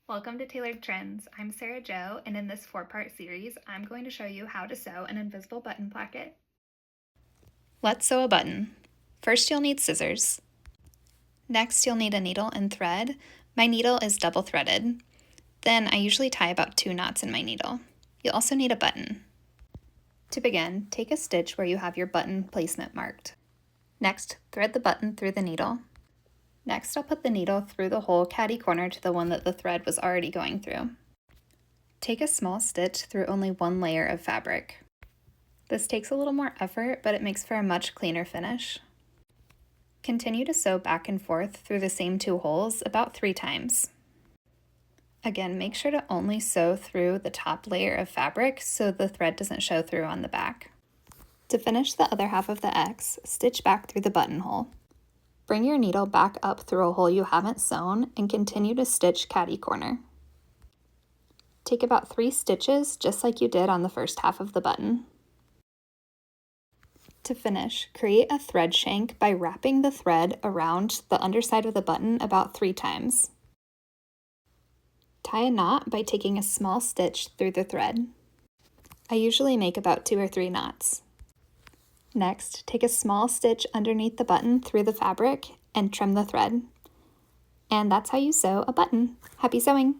Welcome to Tailored Trends. I'm Sarah Jo, and in this 4-part series, I'm going to show you how to sew an invisible button placket. Let's sew a button. First, you'll need scissors. Next, you'll need a needle and thread. My needle is double threaded. Then I usually tie about 2 knots in my needle. You'll also need a button. To begin, take a stitch where you have your button placement marked. Next, thread the button through the needle. Next, I'll put the needle through the hole catty corner to the one that the thread was already going through. Take a small stitch through only one layer of fabric. This takes a little more effort, but it makes for a much cleaner finish. Continue to sew back and forth through the same 2 holes about 3 times. Again, make sure to only sew through the top layer of fabric so the thread doesn't show through on the back. To finish the other half of the X, stitch back through the buttonhole. Bring your needle back up through a hole you haven't sewn and continue to stitch catty corner. Take about 3 stitches just like you did on the first half of the button. To finish, create a thread shank by wrapping the thread around the underside of the button about 3 times. Tie a knot by taking a small stitch through the thread. I usually make about 2 or 3 knots. Next, take a small stitch underneath the button through the fabric and trim the thread. And that's how you sew a button. Happy sewing!